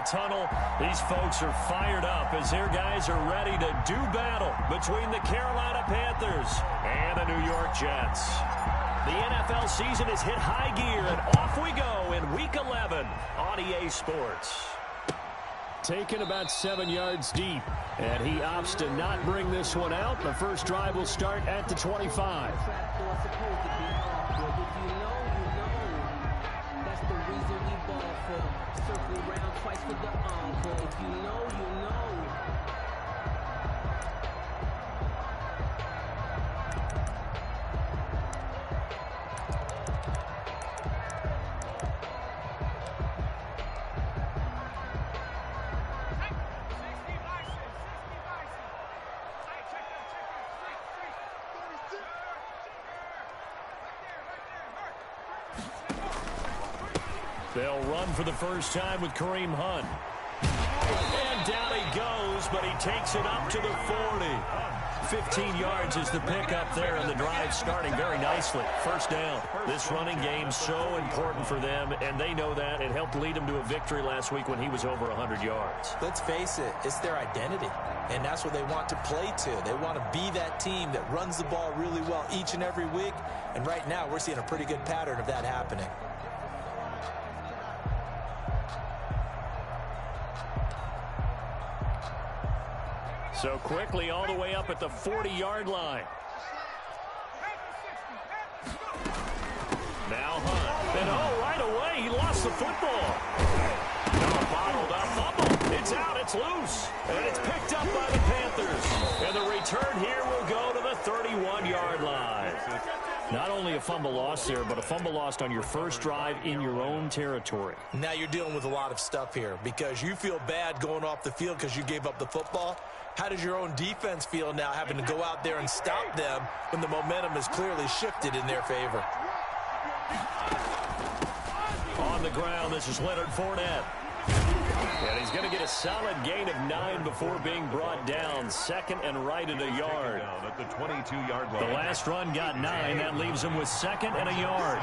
tunnel. These folks are fired up as their guys are ready to do battle between the Carolina Panthers and the New York Jets. The NFL season has hit high gear, and off we go in Week 11 on EA Sports. Taken about 7 yards deep, and he opts to not bring this one out. The first drive will start at the 25. They'll run for the first time with Kareem Hunt. And down he goes, but he takes it up to the 40. 15 yards is the pickup there, and the drive starting very nicely. First down. This running game so important for them, and they know that. It helped lead them to a victory last week when he was over 100 yards. Let's face it, it's their identity, and that's what they want to play to. They want to be that team that runs the ball really well each and every week, and right now we're seeing a pretty good pattern of that happening. So quickly all the way up at the 40-yard line. Now Hunt. And right away he lost the football. Bottled up fumble. It's out. It's loose. And it's picked up by the Panthers. And the return here will go to the 31-yard line. Not only a fumble loss there, but a fumble lost on your first drive in your own territory. Now you're dealing with a lot of stuff here because you feel bad going off the field because you gave up the football. How does your own defense feel now having to go out there and stop them when the momentum is clearly shifted in their favor? On the ground, this is Leonard Fournette. And he's going to get a solid gain of 9 before being brought down. Second and right at a yard. At the 22-yard line. The last run got 9. That leaves him with second and a yard.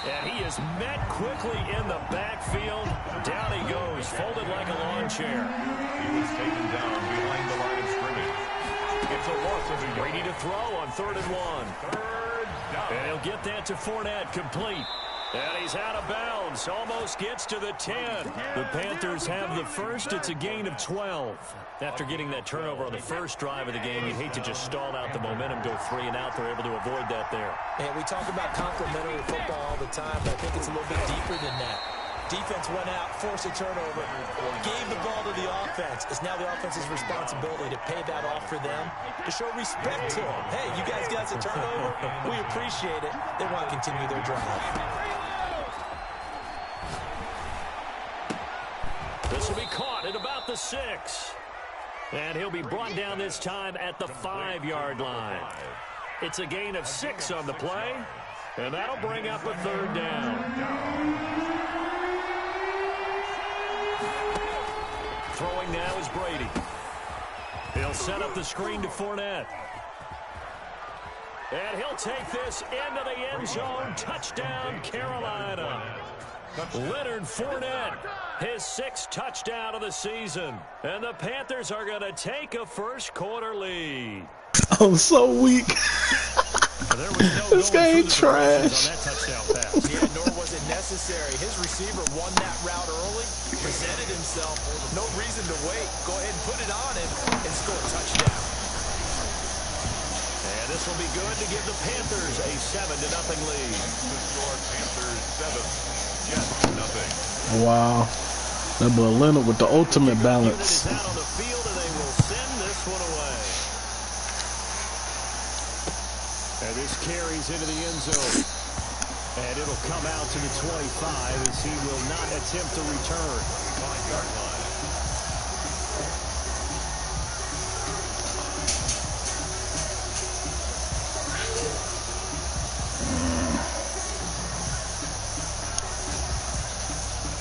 And he is met quickly in the backfield. Down he goes, folded like a lawn chair. He was taken down behind the line of scrimmage. It's a loss of a yard. Ready to throw on 3rd and 1. Third down. And he'll get that to Fournette, complete. And he's out of bounds, almost gets to the 10. The Panthers have the first. It's a gain of 12. After getting that turnover on the first drive of the game, you'd hate to just stall out the momentum, go 3 and out. They're able to avoid that there. And we talk about complementary football all the time, but I think it's a little bit deeper than that. Defense went out, forced a turnover, gave the ball to the offense. It's now the offense's responsibility to pay that off for them, to show respect to them. Hey, you guys got a turnover. We appreciate it. They want to continue their drive. This will be caught at about the 6. And he'll be brought down this time at the 5-yard line. It's a gain of 6 on the play, and that'll bring up a 3rd down. Throwing now is Brady. He'll set up the screen to Fournette. And he'll take this into the end zone. Touchdown, Carolina. Leonard Fournette, his 6th touchdown of the season. And the Panthers are going to take a first-quarter lead. I'm so weak. This game trash. Yeah, nor was it necessary. His receiver won that route early, presented himself. No reason to wait. Go ahead and put it on him and score a touchdown. And this will be good to give the Panthers a 7-0 lead. The score, Panthers 7. Yes, nothing. Wow. That boy Leonard with the ultimate balance. Out on the field, and they will send this one away. And this carries into the end zone. And it'll come out to the 25 as he will not attempt to return. 5-yard line.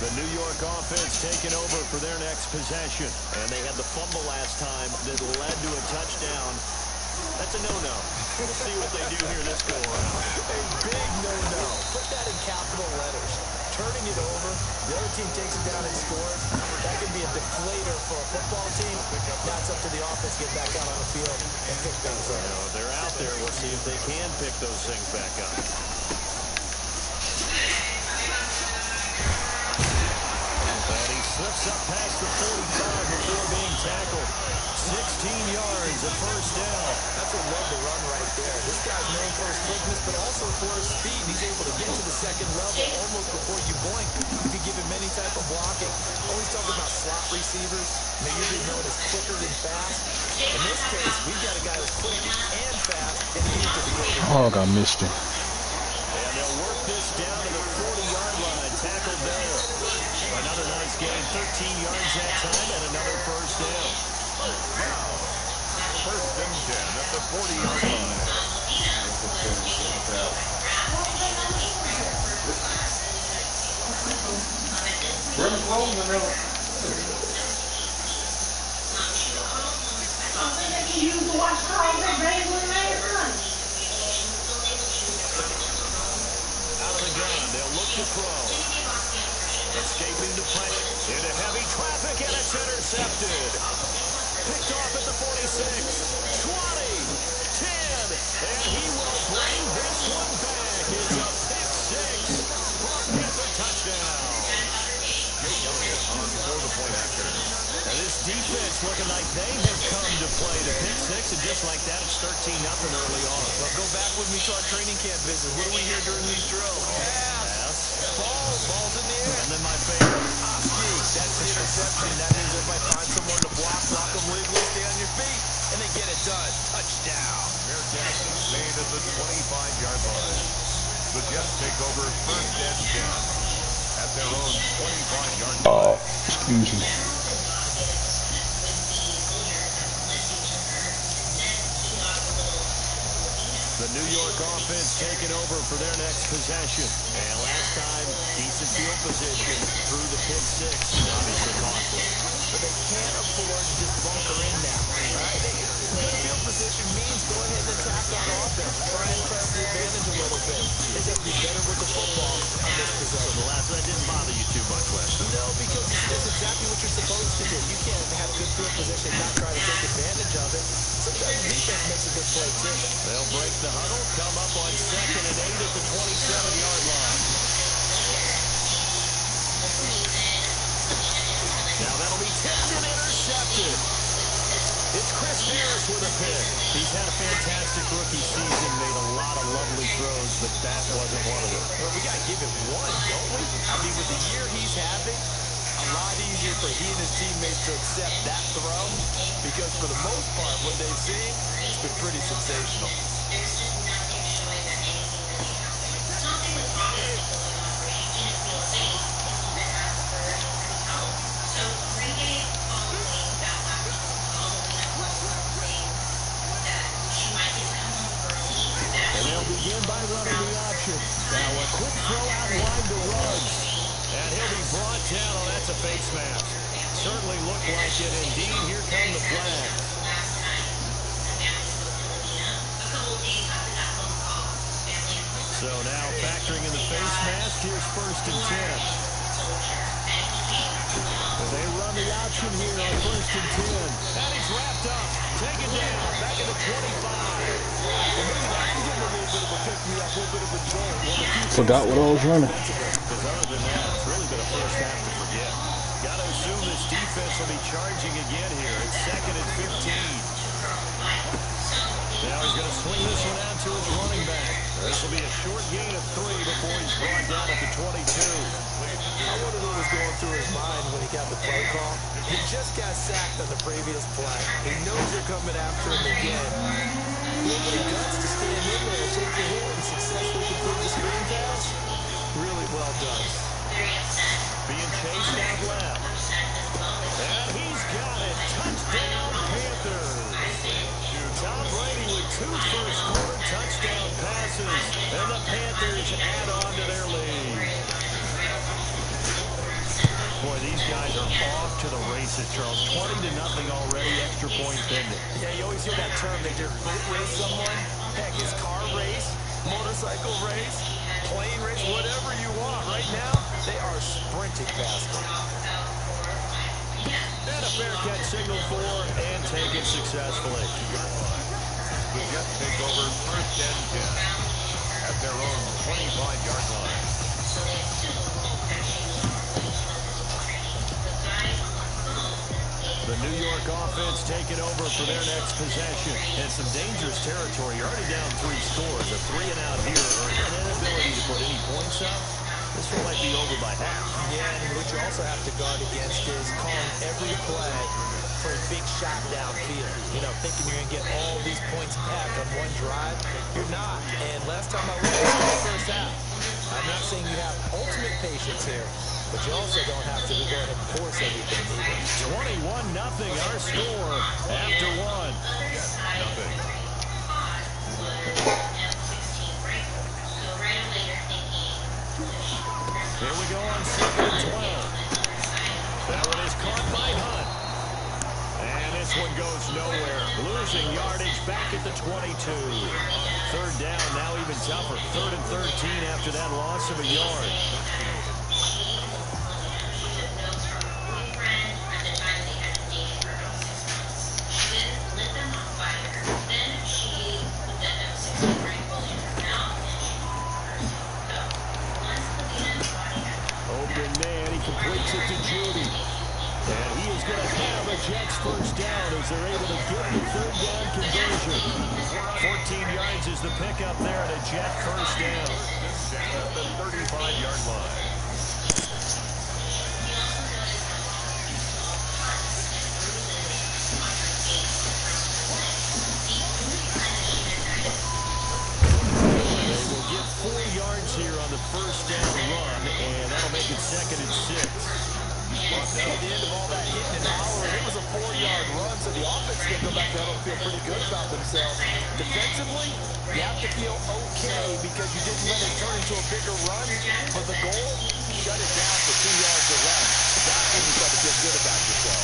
The New York offense taking over for their next possession. And they had the fumble last time that led to a touchdown. That's a no-no. We'll see what they do here this go-around. A big no-no. Put that team takes it down and scores, that can be a deflator for a football team. Now it's up to the offense to get back out on the field and pick things up. They're out there. We'll see if they can pick those things back up. And he slips up past the 45 before being tackled. 16 yards, a first down. That's a love to run right there. This guy's known for his quickness, but also for his speed. He's able to get to the second level almost before you blink. You can give him any type of blocking. Always talk about slot receivers. They're usually known as quicker than fast. In this case, we've got a guy who's quick and fast, and he needs to be able to... Oh, I missed him. And they'll work this down to the 40-yard line. Tackled there. Another nice gain. 13 yards that time, and another first down. Now, first and 10 at the 40-yard line. Out of the gun, they'll look to throw. Escaping the pressure. Into heavy traffic, and it's intercepted. Picked off at the 46, 20, 10, and he will bring this one back. It's a pick six. Panther touchdown. On for the point after. And this defense looking like they have come to play the pick six, and just like that, it's 13-0 early on. Well, go back with me to our training camp visit. What do we hear during these drills? Pass. Ball's in the air. And then my favorite. That's the interception. That means everybody find someone to block them legally, stay on your feet, and they get it done. Touchdown. Bearcats made at the 25-yard line. The Jets take over first and 10 at their own 25-yard line. Oh, excuse me. The New York offense taking over for their next possession. And last time, decent field position through the pick six. Obviously costly. But they can't afford to just bunker in now, right? Good field position means go ahead and attack on offense. Try and press the advantage a little bit. They have to be better with the football on this possession. The last that didn't bother you too much, Weston. No, because it's exactly what you're supposed to do. You can't have good field position and not try to take advantage of it. Sometimes the defense makes a good play, too. They'll break the huddle, come up on 2nd and 8 at the 27-yard line. Now that'll be tipped and intercepted. It's Chris Harris with a pick. He's had a fantastic rookie season, made a lot of lovely throws, but that wasn't one of them. Well, we got to give him one, don't we? I mean, with the year he's having, a lot easier for he and his teammates to accept that throw, because for the most part, what they've seen, it's been pretty sensational. Begin by running the option. Now a quick throw out wide to Ruggs. And he'll be brought down. Oh, that's a face mask. Certainly looked like it. Indeed, here come the flags. So now factoring in the face mask, here's 1st and 10. They run the option here on 1st and 10. And he's wrapped up. Taken down. Back in the 25. Forgot what I was running. Because other than that, it's really been a first half to forget. Got to assume this defense will be charging again here. It's 2nd and 15. Now he's going to swing this one out to his running back. This will be a short gain of 3 before he's brought down at the 22. I wonder what was going through his mind when he got the play call. He just got sacked on the previous play. He knows they're coming after him again. He guts to stand in there and take the hit and successfully complete the screen pass. Really well done. Being chased out left. And he's got it. Touchdown, Panthers. Tom Brady with 2 first-quarter touchdown passes. And the Panthers add on to their lead. Boy, these guys are off to the races, Charles. 20-0 already, extra point pending. Yeah, you always hear that term, they just boat race someone. Heck, it's car race, motorcycle race, plane race, whatever you want. Right now, They are sprinting past them. And a fair catch signal for and taken successfully. The Jets take over first and 10 at their own 25-yard line. The New York offense taking over for their next possession. And some dangerous territory. You're already down 3 scores. A 3-and-out here, or an inability to put any points up. This one might be over by half. Yeah, and what you also have to guard against is calling every play for a big shot downfield. You know, thinking you're going to get all these points back on one drive. You're not. And last time I looked at the first half, I'm not saying you have ultimate patience here, but you also don't have to go ahead and force everything either. 21-0 our score after 1. Nothing. Here we go on 2nd and 12. That one is caught by Hunt. And this one goes nowhere. Losing yardage back at the 22. 3rd down, now even tougher. 3rd and 13 after that loss of a yard. Open man, he completes it to Judy. And he is going to have a Jets first down as they're able to get the 3rd down conversion. 14 yards is the pickup there at a Jet first down. At the 35-yard line. They will get 4 yards here on the first down run, and that'll make it 2nd and 6. At the end of all that hitting and hollering, it was a 4-yard run, so the offense can go back there and feel pretty good about themselves. Defensively, you have to feel okay because you didn't let it turn into a bigger run, but the goal, shut it down for 2 yards or less. That's when you start to feel good about yourself.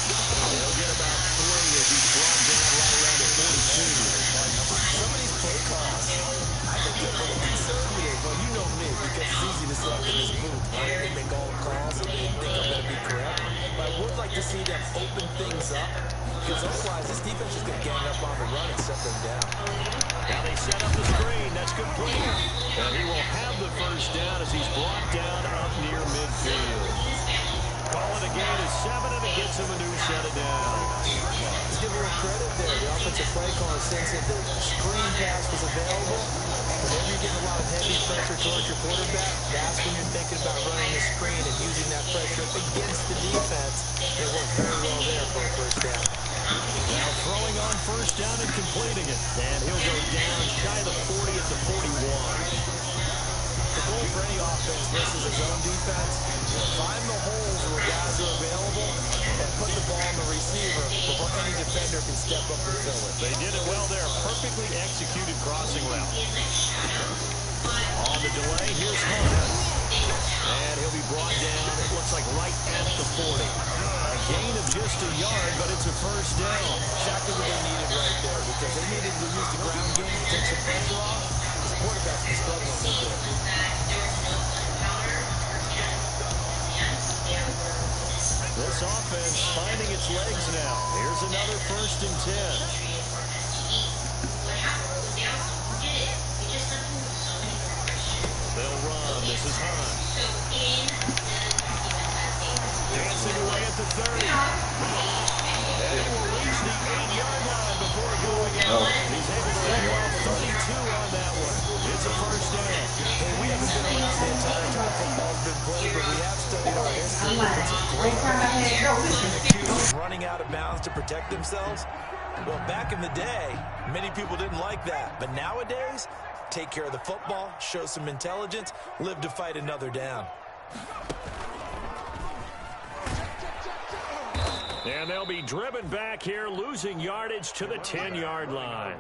They'll get about 3 as he's brought down right around the 42. Some of these play calls, I think they're a little conservative. Well, you know me, because it's easy to sit up in this booth, right? They make all the calls and they think I'm going to be correct. But I would like to see them open things up, because otherwise this defense is going to gang up on the run and shut them down. Now they set up the screen. That's complete. And he will have the first down as he's brought down up near midfield. Call it a gain of 7, and it gets him a new set of downs. Let's give a little credit there. The offensive play caller says that the screen pass was available. Whenever you're getting a lot of heavy pressure towards your quarterback, that's when you're thinking about running the screen and using that pressure against the defense. It worked very well there for a first down. Now throwing on first down and completing it. And he'll go down shy of the 40 at the 41. The goal for any offense versus a zone defense, find the holes where guys are available and put the ball on the receiver before any defender can step up and fill it. They did it well there. Perfectly executed crossing route. On the delay, here's Hunt. And he'll be brought down, it looks like right at the 40. A gain of just a yard, but it's a first down. Exactly what they needed right there, because they needed to use the ground game to take some pressure off. The quarterback's been struggling a little bit. This offense finding its legs now. Here's another 1st and 10. They'll run. This is Hunt. Dancing away at the 30. And he will reach the 8-yard line before going out. He's able to let off 32 on that one. It's a first down. And we haven't been around the entire time football's been played, but we have studied our history. It's a great accused running out of bounds to protect themselves. Well, back in the day, many people didn't like that. But nowadays, take care of the football, show some intelligence, live to fight another down. And they'll be driven back here, losing yardage to the 10-yard line.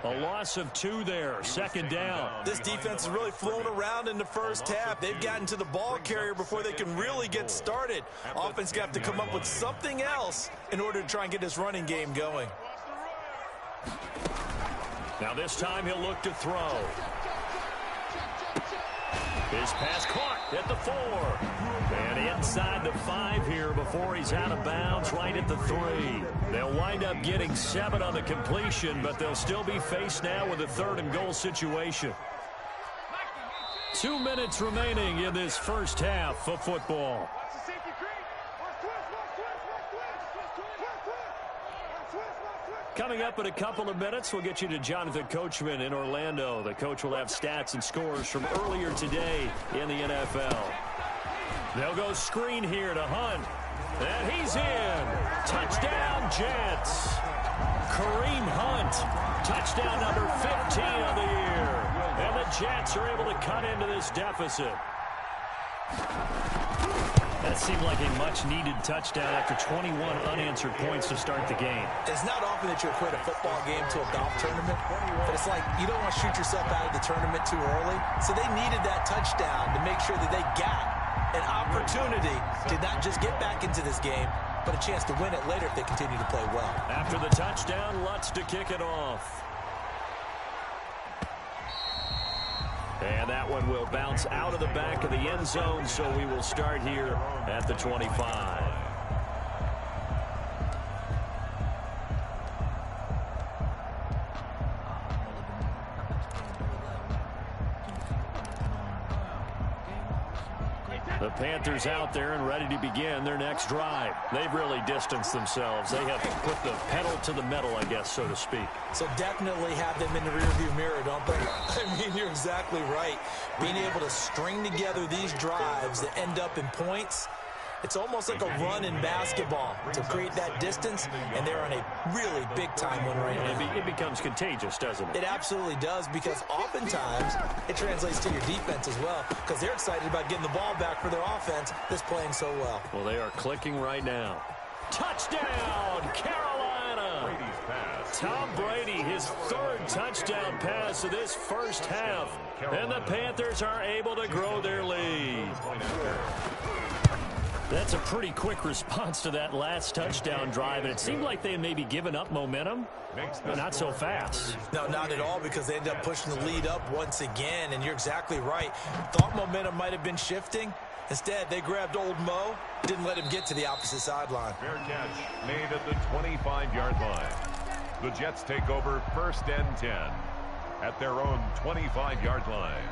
A loss of 2 there, 2nd down. This defense has really flown around in the first half. They've gotten to the ball carrier before they can really get started. Offense got to come up with something else in order to try and get this running game going. Now this time he'll look to throw. His pass caught at the 4. And inside the 5 here before he's out of bounds, right at the 3. They'll wind up getting 7 on the completion, but they'll still be faced now with a 3rd and goal situation. 2 minutes remaining in this first half of football. Coming up in a couple of minutes, we'll get you to Jonathan Coachman in Orlando. The coach will have stats and scores from earlier today in the NFL. They'll go screen here to Hunt. And he's in. Touchdown, Jets. Kareem Hunt. Touchdown number 15 of the year. And the Jets are able to cut into this deficit. That seemed like a much-needed touchdown after 21 unanswered points to start the game. It's not often that you equate a football game to a golf tournament, but it's like you don't want to shoot yourself out of the tournament too early. So they needed that touchdown to make sure that they got an opportunity to not just get back into this game, but a chance to win it later if they continue to play well. After the touchdown, Lutz to kick it off. And that one will bounce out of the back of the end zone, so we will start here at the 25. The Panthers out there and ready to begin their next drive. They've really distanced themselves. They have put the pedal to the metal, I guess, so to speak. So definitely have them in the rearview mirror, don't they? I mean, you're exactly right. Being able to string together these drives that end up in points, it's almost like a run in basketball to create that distance, and they're on a really big-time one right now. It becomes contagious, doesn't it? It absolutely does, because oftentimes it translates to your defense as well, because they're excited about getting the ball back for their offense that's playing so well. Well, they are clicking right now. Touchdown, Carolina! Tom Brady, his 3rd touchdown pass of this first half, and the Panthers are able to grow their lead. That's a pretty quick response to that last touchdown drive, and it seemed like they had maybe given up momentum, but not so fast. No, not at all, because they ended up pushing the lead up once again, and you're exactly right. Thought momentum might have been shifting. Instead, they grabbed old Mo, didn't let him get to the opposite sideline. Fair catch made at the 25-yard line. The Jets take over 1st and 10 at their own 25-yard line.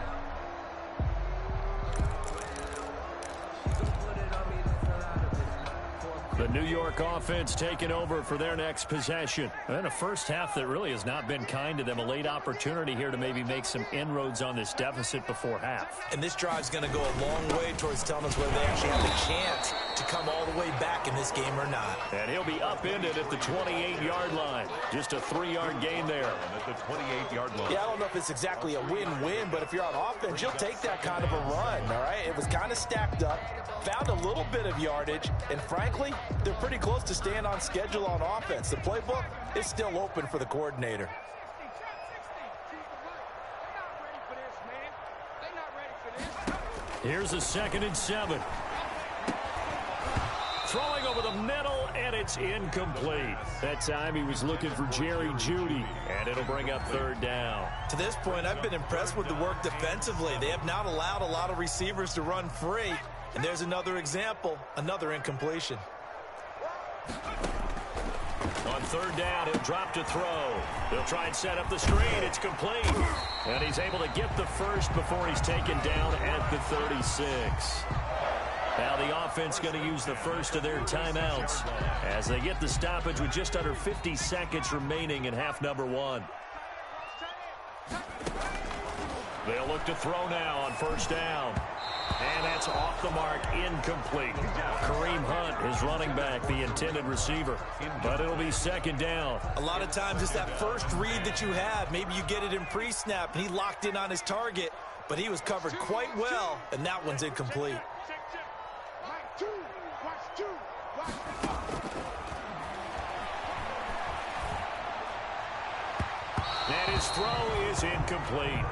The New York offense taking over for their next possession. And a first half that really has not been kind to them. A late opportunity here to maybe make some inroads on this deficit before half. And this drive's going to go a long way towards telling us whether they actually have a chance to come all the way back in this game or not. And he'll be upended at the 28-yard line. Just a 3-yard gain there. At the 28-yard line. Yeah, I don't know if it's exactly a win-win, but if you're on offense, you'll take that kind of a run, all right? It was kind of stacked up, found a little bit of yardage, and frankly, they're pretty close to staying on schedule on offense. The playbook is still open for the coordinator. Here's a 2nd and 7. Throwing over the middle, and it's incomplete. That time he was looking for Jerry Jeudy, and it'll bring up 3rd down. To this point, I've been impressed with the work defensively. They have not allowed a lot of receivers to run free. And there's another example, another incompletion. On 3rd down, he'll drop to throw. He'll try and set up the screen. It's complete. And he's able to get the first before he's taken down at the 36. Now the offense going to use the first of their timeouts as they get the stoppage with just under 50 seconds remaining in half number 1. They'll look to throw now on 1st down. And that's off the mark, incomplete. Kareem Hunt is running back, the intended receiver. But it'll be 2nd down. A lot of times it's that first read that you have. Maybe you get it in pre-snap, and he locked in on his target. But he was covered quite well, and that one's incomplete. And his throw is incomplete.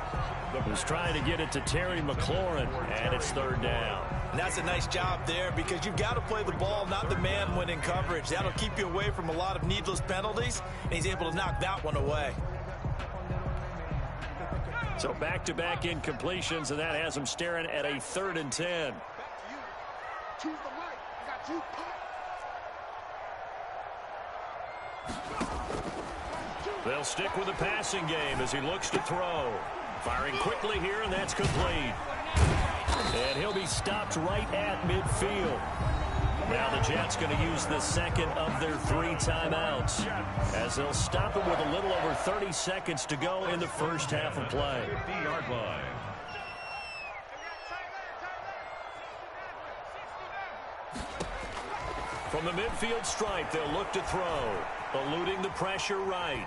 He's trying to get it to Terry McLaurin, and it's 3rd down. And that's a nice job there, because you've got to play the ball, not the man when in coverage. That'll keep you away from a lot of needless penalties, and he's able to knock that one away. So back-to-back incompletions, and that has them staring at a 3rd and 10. They'll stick with the passing game as he looks to throw. Firing quickly here, and that's complete. And he'll be stopped right at midfield. Now the Jets going to use the second of their 3 timeouts, as they'll stop him with a little over 30 seconds to go in the first half of play. 50-yard line. From the midfield stripe, they'll look to throw, eluding the pressure right.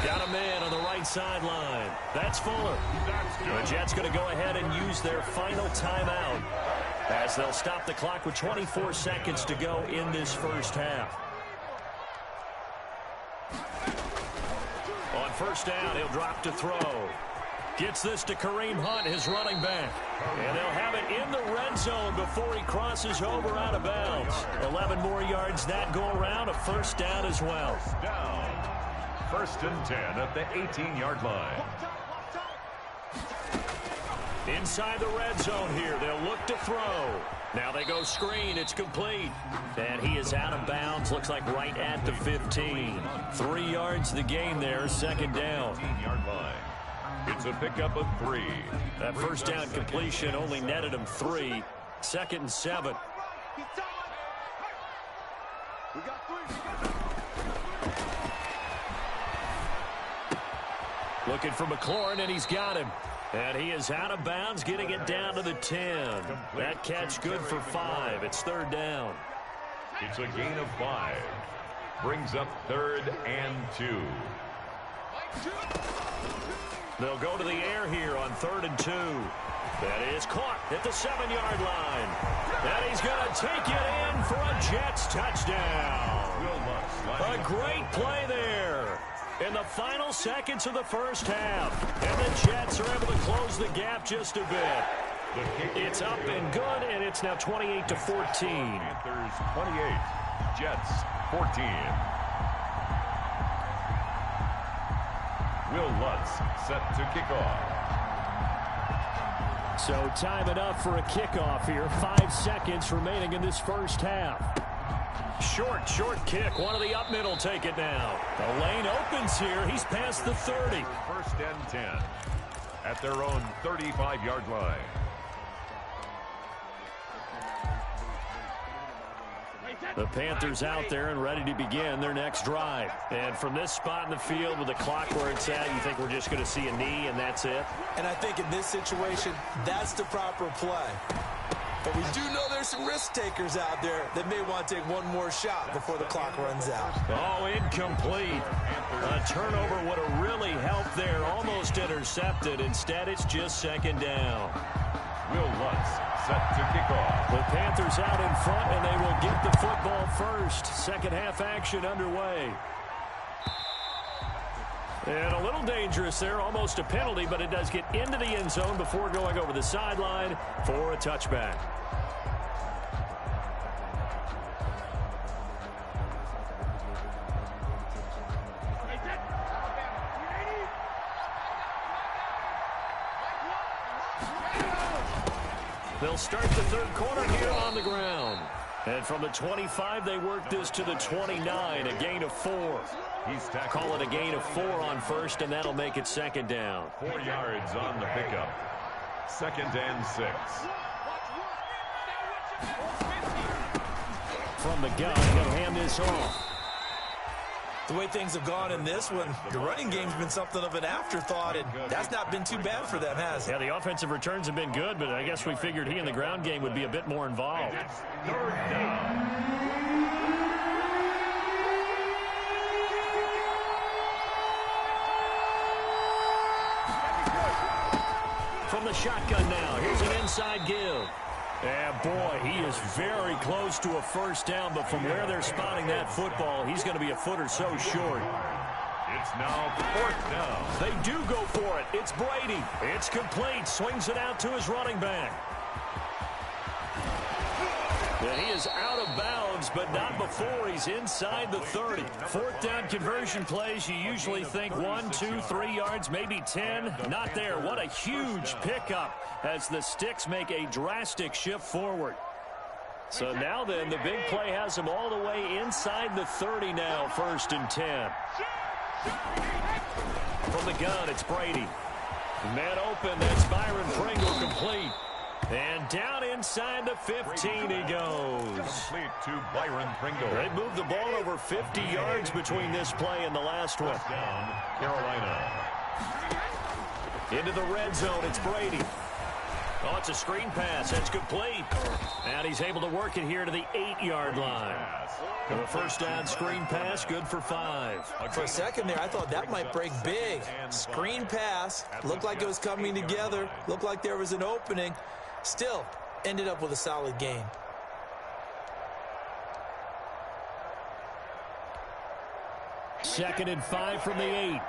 Got a man on the right sideline. That's Fuller. The Jets going to go ahead and use their final timeout, as they'll stop the clock with 24 seconds to go in this first half. On first down, he'll drop to throw. Gets this to Kareem Hunt, his running back. And they'll have it in the red zone before he crosses over out of bounds. 11 more yards that go around, a first down as well. Down. 1st and 10 at the 18-yard line. Inside the red zone here, they'll look to throw. Now they go screen, it's complete. And he is out of bounds, looks like right at the 15. 3 yards the gain there, 2nd down. 18-yard line. It's a pickup of 3. That first down completion only netted him 3. 2nd and 7. Looking for McLaurin, and he's got him. And he is out of bounds, getting it down to the 10. That catch good for 5. It's 3rd down. It's a gain of 5. Brings up 3rd and 2. They'll go to the air here on 3rd and 2. That is caught at the 7-yard line. And he's going to take it in for a Jets touchdown. A great play there in the final seconds of the first half. And the Jets are able to close the gap just a bit. It's up and good, and it's now 28-14. Panthers 28, Jets 14. Will Lutz set to kick off. So time it up for a kickoff here. 5 seconds remaining in this first half. Short kick. One of the up middle take it now. The lane opens here. He's past the 30. 1st and 10 at their own 35-yard line. The Panthers out there and ready to begin their next drive. And from this spot in the field with the clock where it's at, you think we're just going to see a knee and that's it? And I think in this situation, that's the proper play. But we do know there's some risk takers out there that may want to take one more shot before the clock runs out. Oh, incomplete. A turnover would have really helped there. Almost intercepted. Instead, it's just 2nd down. Will Lutz set to kick off. The Panthers out in front, and they will get the football first. Second half action underway. And a little dangerous there, almost a penalty, but it does get into the end zone before going over the sideline for a touchback. They'll start the 3rd quarter here on the ground. And from the 25, they work this to the 29, a gain of 4. Call it a gain of 4 on first, and that'll make it 2nd down. 4 yards on the pickup. 2nd and 6. From the gun, he'll hand this off. The way things have gone in this one, the running game's been something of an afterthought, and that's not been too bad for them, has it? Yeah, the offensive returns have been good, but I guess we figured he in the ground game would be a bit more involved. 3rd down. From the shotgun now, here's an inside give. Yeah, boy, he is very close to a first down, but from where they're spotting that football, he's going to be a foot or so short. It's now 4th down. They do go for it. It's Brady. It's complete. Swings it out to his running back. And he is out of bounds, but not before he's inside the 30. Fourth down conversion plays, you usually think 1, 2, 3 yards, maybe 10. Not there. What a huge pickup as the Sticks make a drastic shift forward. So now then, the big play has him all the way inside the 30 now, 1st and 10. From the gun, it's Brady. Man open, that's Byron Pringle complete. And down inside the 15 he goes. Complete to Byron Pringle. They moved the ball over 50 yards between this play and the last one. Down, Carolina. Into the red zone, it's Brady. Oh, it's a screen pass. That's complete. And he's able to work it here to the 8-yard line. And a first down screen pass, good for 5. For a second there, I thought that might break big. Screen pass. Looked like it was coming together. Looked like there was an opening. Still, ended up with a solid game. Second and 5 from the 8.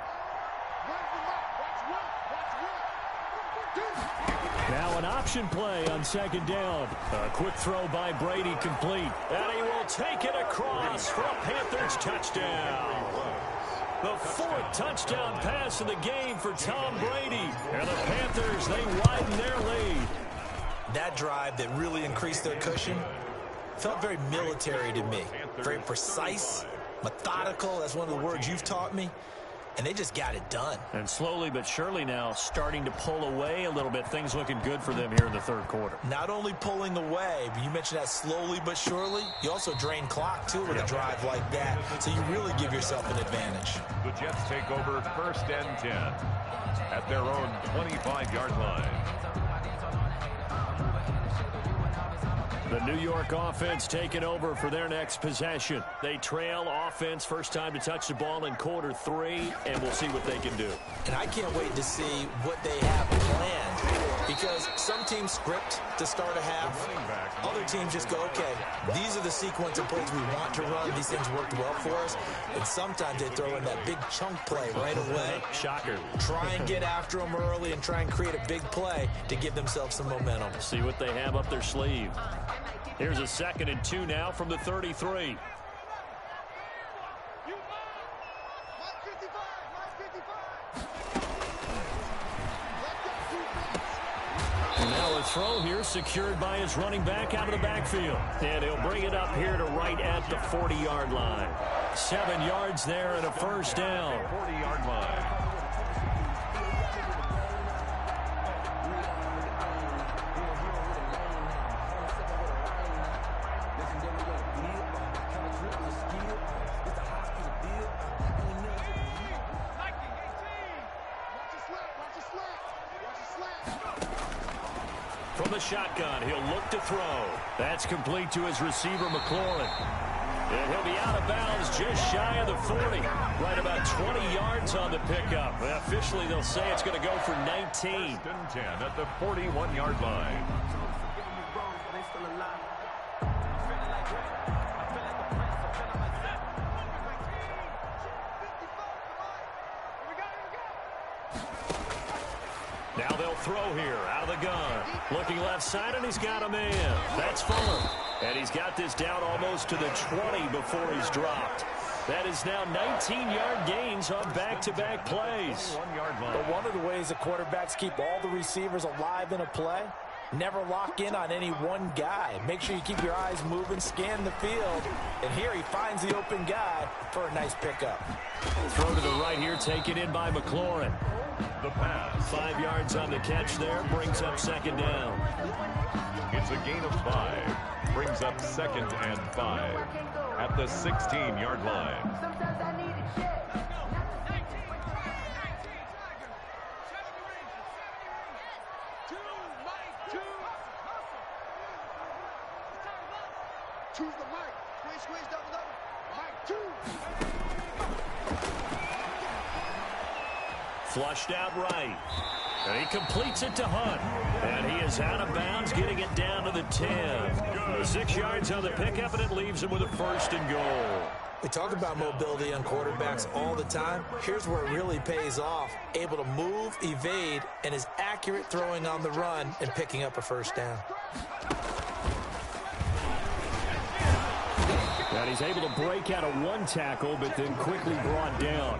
Now an option play on 2nd down. A quick throw by Brady complete. And he will take it across for a Panthers touchdown. The 4th touchdown pass of the game for Tom Brady. And the Panthers, they widen their lead. That drive that really increased their cushion felt very military to me. Very precise, methodical. That's one of the words you've taught me. And they just got it done. And slowly but surely now starting to pull away a little bit. Things looking good for them here in the 3rd quarter. Not only pulling away, but you mentioned that slowly but surely. You also drain clock, too, with a drive like that. So you really give yourself an advantage. The Jets take over 1st and 10 at their own 25-yard line. The New York offense taking over for their next possession. They trail offense, first time to touch the ball in quarter 3, and we'll see what they can do. And I can't wait to see what they have planned, because some teams script to start a half. Other teams just go, okay, these are the sequence of plays we want to run. These things worked well for us. And sometimes they throw in that big chunk play right away. Shocker. Try and get after them early and try and create a big play to give themselves some momentum. See what they have up their sleeve. Here's a 2nd and 2 now from the 33. And now a throw here secured by his running back out of the backfield. And he'll bring it up here to right at the 40-yard line. 7 yards there and a first down. 40-yard line. From the shotgun, he'll look to throw. That's complete to his receiver, McLaurin. And he'll be out of bounds just shy of the 40. Right about 20 yards on the pickup. Well, officially, they'll say it's going to go for 19. 1st and 10 at the 41-yard line. Now they'll throw here out of the gun. Looking left side, and he's got him in. That's Fuller. And he's got this down almost to the 20 before he's dropped. That is now 19-yard gains on back-to-back plays. But one of the ways the quarterbacks keep all the receivers alive in a play, never lock in on any one guy. Make sure you keep your eyes moving, scan the field. And here he finds the open guy for a nice pickup. Throw to the right here, taken in by McLaurin. The pass. 5 yards on the catch there, brings up 2nd down. It's a gain of 5. Brings up 2nd and 5 at the 16-yard line. Flushed out right. And he completes it to Hunt. And he is out of bounds, getting it down to the 10. 6 yards on the pickup, and it leaves him with a 1st and goal. We talk about mobility on quarterbacks all the time. Here's where it really pays off. Able to move, evade, and is accurate throwing on the run and picking up a 1st down. And he's able to break out of one tackle, but then quickly brought down.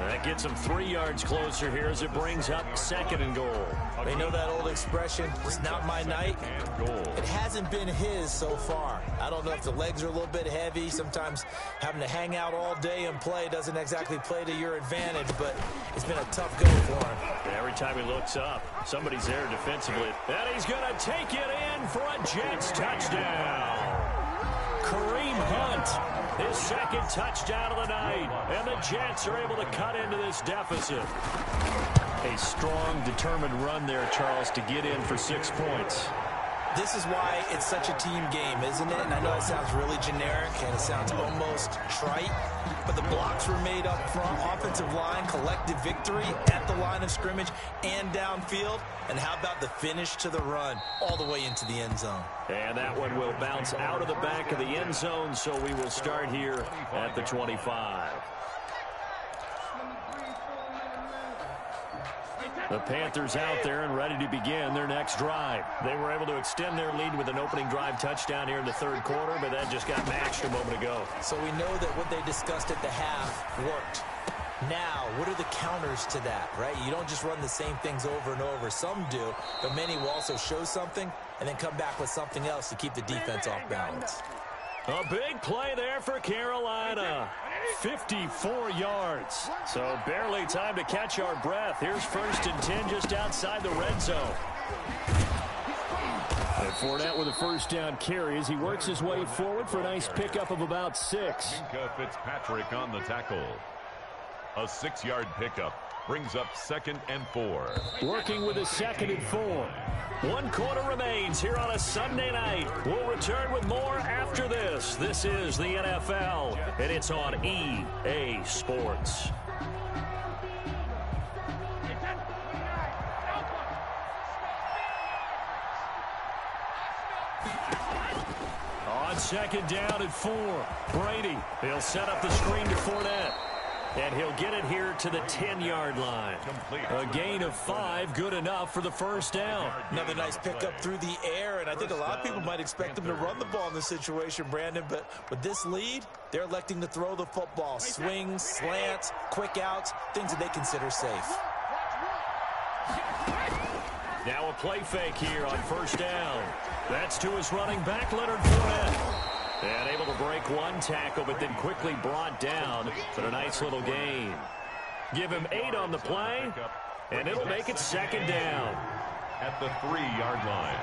That gets him 3 yards closer here as it brings up 2nd and goal. They know that old expression, it's not my night. It hasn't been his so far. I don't know if the legs are a little bit heavy. Sometimes having to hang out all day and play doesn't exactly play to your advantage, but it's been a tough go for him. Every time he looks up, somebody's there defensively. And he's going to take it in for a Jets touchdown. Kareem Hunt, his 2nd touchdown of the night, and the Jets are able to cut into this deficit. A strong, determined run there, Charles, to get in for 6 points. This is why it's such a team game, isn't it? And I know it sounds really generic and it sounds almost trite, but the blocks were made up front, offensive line, collective victory at the line of scrimmage and downfield. And how about the finish to the run all the way into the end zone? And that one will bounce out of the back of the end zone, so we will start here at the 25. The Panthers out there and ready to begin their next drive. They were able to extend their lead with an opening drive touchdown here in the 3rd quarter, but that just got matched a moment ago. So we know that what they discussed at the half worked. Now, what are the counters to that, right? You don't just run the same things over and over. Some do, but many will also show something and then come back with something else to keep the defense off balance. A big play there for Carolina. 54 yards. So barely time to catch our breath. Here's 1st and 10 just outside the red zone. And Fournette with a 1st down carry as he works his way forward for a nice pickup of about 6. Fitzpatrick on the tackle. A 6-yard pickup brings up 2nd and 4. Working with a 2nd and 4. 1 quarter remains here on a Sunday night. We'll return with more after this. This is the NFL, and it's on EA Sports. On 2nd down and 4, Brady. He'll set up the screen to Fournette. And he'll get it here to the 10-yard line. A gain of 5, good enough for the 1st down. Another nice pickup through the air, and I think a lot of people might expect them to run the ball in this situation, Brandon, but with this lead, they're electing to throw the football. Swings, slants, quick outs, things that they consider safe. Now a play fake here on 1st down. That's to his running back, Leonard Fournette. And able to break one tackle, but then quickly brought down for a nice little gain. Give him 8 on the play, and it'll make it 2nd down. At the 3-yard line.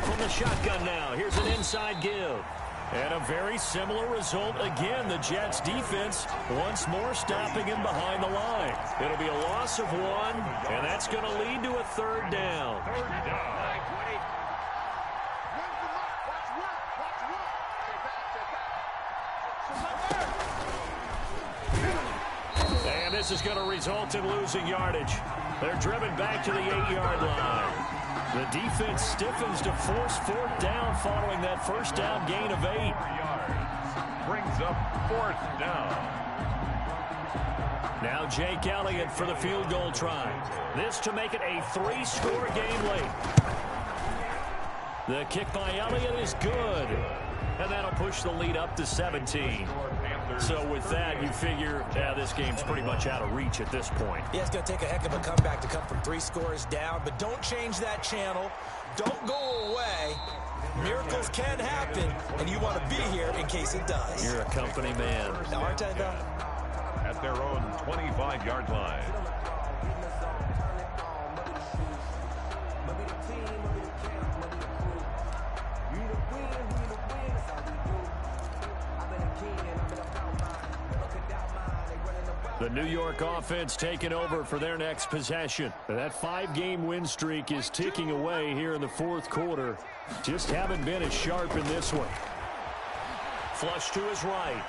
From the shotgun now, here's an inside give. And a very similar result again. The Jets defense once more stopping him behind the line. It'll be a loss of 1, and that's going to lead to a 3rd down. And this is going to result in losing yardage. They're driven back to the 8-yard line. The defense stiffens to force 4th down following that 1st down gain of 8. Brings up 4th down. Now Jake Elliott for the field goal try. This to make it a 3-score game late. The kick by Elliott is good. And that'll push the lead up to 17. So with that, you figure, this game's pretty much out of reach at this point. Yeah, it's going to take a heck of a comeback to come from 3 scores down, but don't change that channel. Don't go away. Miracles can happen, and you want to be here in case it does. You're a company man. Aren't I, though? At their own 25-yard line. The New York offense taking over for their next possession. That 5-game win streak is ticking away here in the 4th quarter. Just haven't been as sharp in this one. Flush to his right.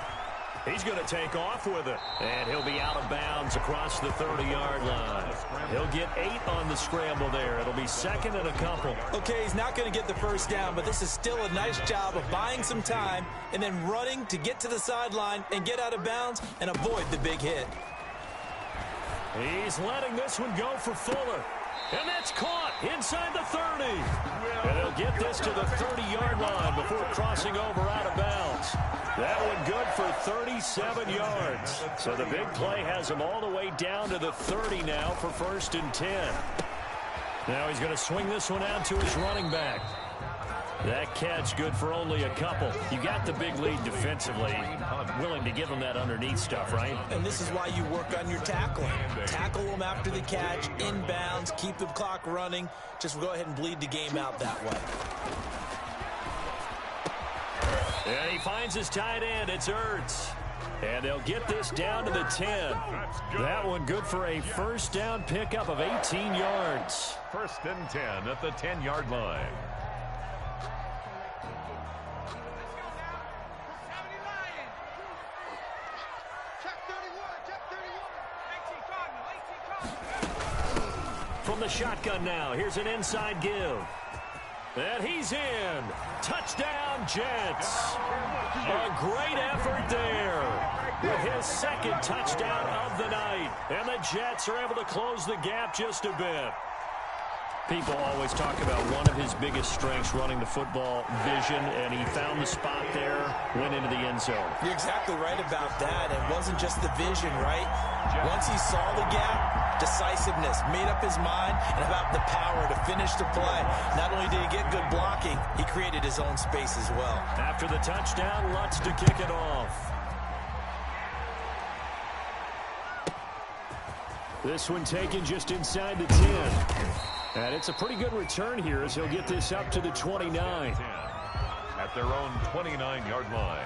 He's going to take off with it. And he'll be out of bounds across the 30-yard line. He'll get 8 on the scramble there. It'll be 2nd and a couple. Okay, he's not going to get the 1st down, but this is still a nice job of buying some time and then running to get to the sideline and get out of bounds and avoid the big hit. He's letting this one go for Fuller. And that's caught inside the 30. And they'll get this to the 30-yard line before crossing over out of bounds. That one good for 37 yards. So the big play has him all the way down to the 30 now for 1st and 10. Now he's going to swing this one out to his running back. That catch good for only a couple. You got the big lead defensively. Willing to give him that underneath stuff, right? And this is why you work on your tackling. Tackle them after the catch, inbounds, keep the clock running. Just go ahead and bleed the game out that way. And he finds his tight end. It's Ertz. And they'll get this down to the 10. That one good for a first down pickup of 18 yards. 1st and 10 at the 10-yard line. From the shotgun now, here's an inside give. And he's in. Touchdown, Jets. A great effort there with his 2nd touchdown of the night. And the Jets are able to close the gap just a bit. People always talk about one of his biggest strengths, running the football, vision, and he found the spot there, went into the end zone. You're exactly right about that. It wasn't just the vision, right? Once he saw the gap, decisiveness, made up his mind, and about the power to finish the play. Not only did he get good blocking, he created his own space as well. After the touchdown, Lutz to kick it off. This one taken just inside the 10. And it's a pretty good return here as he'll get this up to the 29. At their own 29-yard line.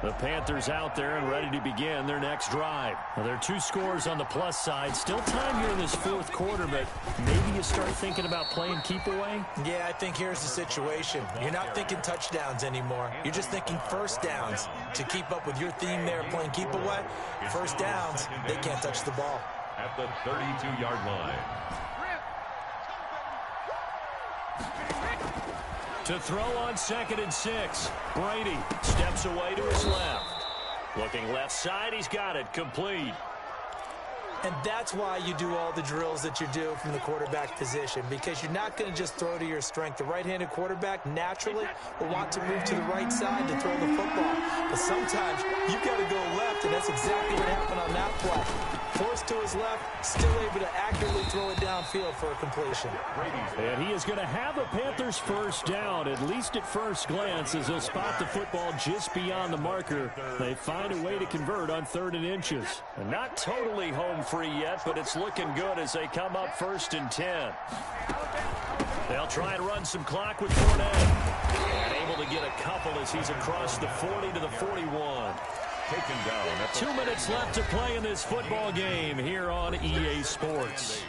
The Panthers out there and ready to begin their next drive. Well, there are 2 scores on the plus side. Still time here in this 4th quarter, but maybe you start thinking about playing keep away? Yeah, I think here's the situation. You're not thinking touchdowns anymore. You're just thinking first downs. To keep up with your theme there, playing keep away, first downs, they can't touch the ball. At the 32-yard line. To throw on 2nd and 6. Brady steps away to his left. Looking left side, he's got it. Complete. And that's why you do all the drills that you do from the quarterback position, because you're not going to just throw to your strength. The right-handed quarterback naturally will want to move to the right side to throw the football. But sometimes you've got to go left, and that's exactly what happened on that play. Forced to his left, still able to accurately throw it downfield for a completion. And he is going to have the Panthers first down, at least at first glance, as they'll spot the football just beyond the marker. They find a way to convert on 3rd and inches. And not totally home free yet, but it's looking good as they come up 1st and 10. They'll try and run some clock with Fournette. And able to get a couple as he's across the 40 to the 41. Taken down. 2 minutes left to play in this football game here on EA Sports.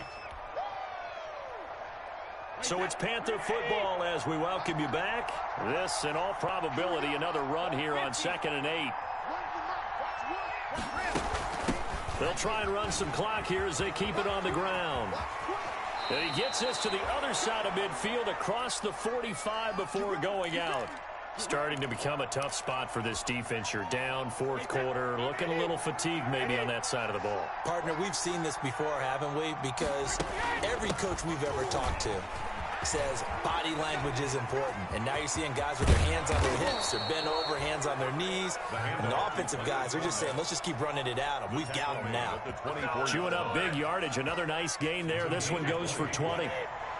So it's Panther football as we welcome you back. This, in all probability, another run here on 2nd and 8. They'll try and run some clock here as they keep it on the ground. And he gets this to the other side of midfield across the 45 before going out. Starting to become a tough spot for this defense. You're down 4th quarter, looking a little fatigued maybe on that side of the ball. Partner, we've seen this before, haven't we? Because every coach we've ever talked to says body language is important. And now you're seeing guys with their hands on their hips. They're bent over, hands on their knees. And the offensive guys are just saying, let's just keep running it at them. We've got them now. Chewing up big yardage. Another nice gain there. This one goes for 20.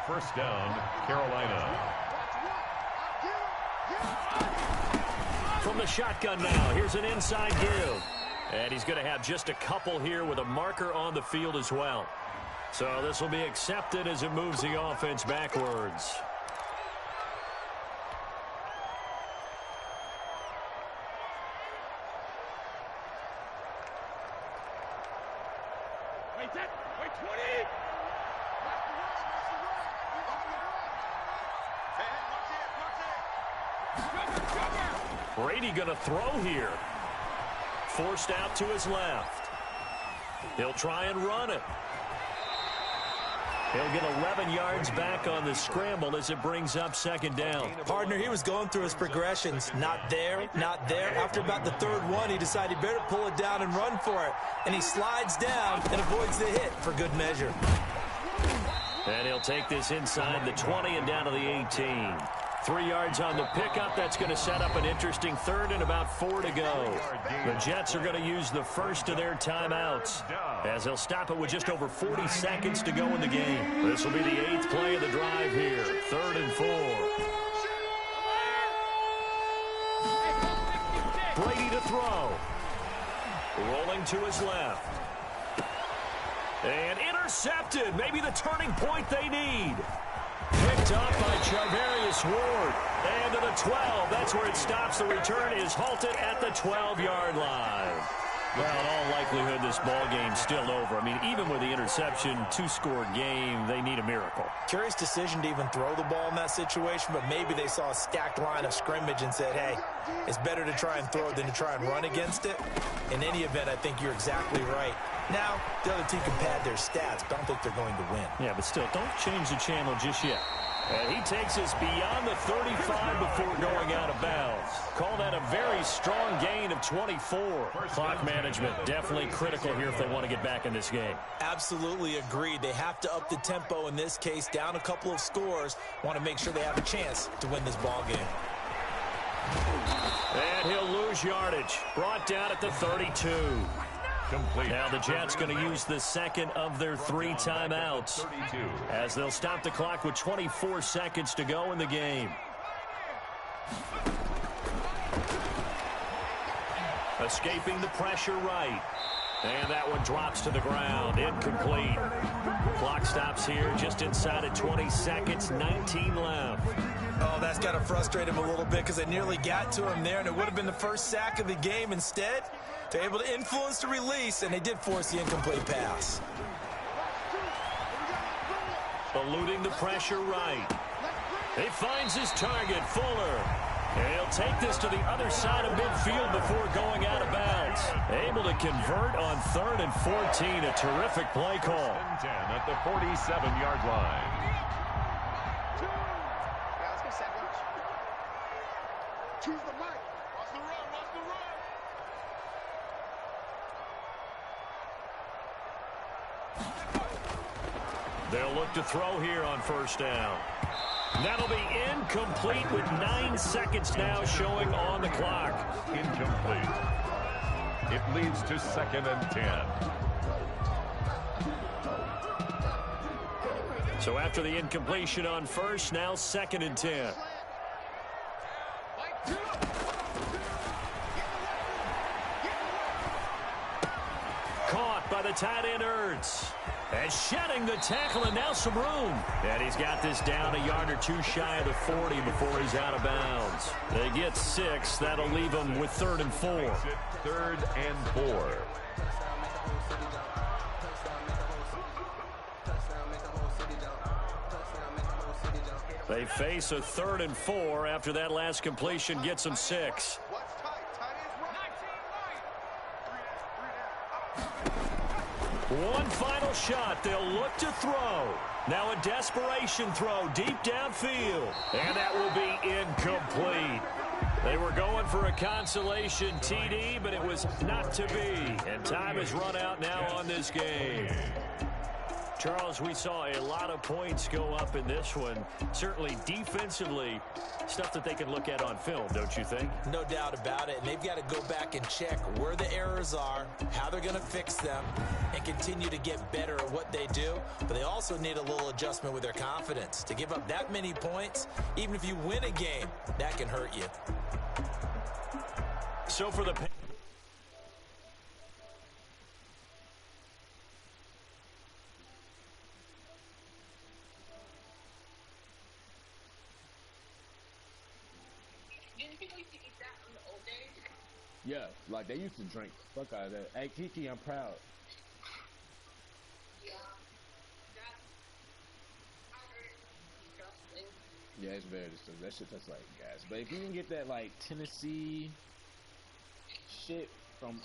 First down, Carolina. From the shotgun now, here's an inside give. And he's going to have just a couple here with a marker on the field as well. So this will be accepted as it moves the offense backwards. Wait, 20! Brady going to throw here. Forced out to his left. He'll try and run it. He'll get 11 yards back on the scramble as it brings up second down. Partner, he was going through his progressions. Not there, not there. After about the third one, he decided he better pull it down and run for it. And he slides down and avoids the hit for good measure. And he'll take this inside the 20 and down to the 18. 3 yards on the pickup. That's going to set up an interesting third and about 4 to go. The Jets are going to use the first of their timeouts as they'll stop it with just over 40 seconds to go in the game. This will be the 8th play of the drive here. 3rd and 4. Brady to throw. Rolling to his left. And intercepted. Maybe the turning point they need. Picked up by Charvarius Ward. And to the 12. That's where it stops. The return is halted at the 12-yard line. Well, in all likelihood, this ball game's still over. I mean, even with the interception, 2-score game, they need a miracle. Curious decision to even throw the ball in that situation, but maybe they saw a stacked line of scrimmage and said, hey, it's better to try and throw it than to try and run against it. In any event, I think you're exactly right. Now, the other team can pad their stats, but I don't think they're going to win. Yeah, but still, don't change the channel just yet. And he takes us beyond the 35 before going out of bounds. Call that a very strong gain of 24. Clock management definitely critical here if they want to get back in this game. Absolutely agreed. They have to up the tempo in this case, down a couple of scores. Want to make sure they have a chance to win this ball game. And he'll lose yardage. Brought down at the 32. Complete. Now the Jets going to use the second of their 3 timeouts as they'll stop the clock with 24 seconds to go in the game. Escaping the pressure right. And that one drops to the ground. Incomplete. Clock stops here just inside of 20 seconds. 19 left. Oh, that's got to frustrate him a little bit because they nearly got to him there, and it would have been the first sack of the game. Instead, they're able to influence the release, and they did force the incomplete pass. Eluding the pressure right. He finds his target, Fuller. And he'll take this to the other side of midfield before going out of bounds. Able to convert on 3rd and 14. A terrific play call. 10 at the 47-yard line. They'll look to throw here on first down. That'll be incomplete with 9 seconds now showing on the clock. Incomplete. It leads to 2nd and 10. So after the incompletion on first, now 2nd and 10. Caught by the tight end Ertz. And shedding the tackle, and now some room. And he's got this down a yard or 2 shy of the 40 before he's out of bounds. They get 6. That'll leave them with 3rd and 4. 3rd and 4. They face a 3rd and 4 after that last completion gets them 6. One final shot. They'll look to throw. Now a desperation throw deep downfield. And that will be incomplete. They were going for a consolation TD, but it was not to be. And time has run out now on this game. Charles, we saw a lot of points go up in this one. Certainly defensively, stuff that they can look at on film, don't you think? No doubt about it. And they've got to go back and check where the errors are, how they're going to fix them, and continue to get better at what they do. But they also need a little adjustment with their confidence. To give up that many points, even if you win a game, that can hurt you. So for the... Yeah, like they used to drink the fuck out of that. Hey, Kiki, I'm proud. Yeah, it's very disgusting. That shit tastes like gas. But if you can get that, like, Tennessee shit from,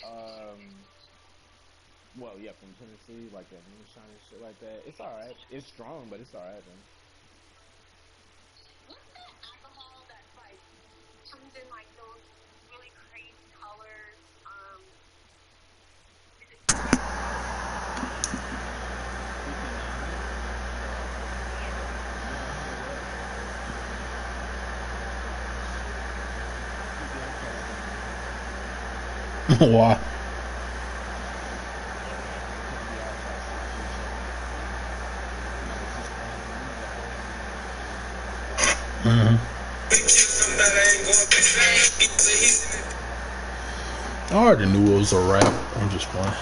Well, yeah, from Tennessee, like that moonshine and shit like that. It's alright. It's strong, but it's alright, man. What's that alcohol that's like comes in like those really crazy colors? Why? I already knew it was a rap. I'm just playing.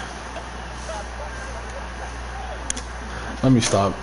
Let me stop.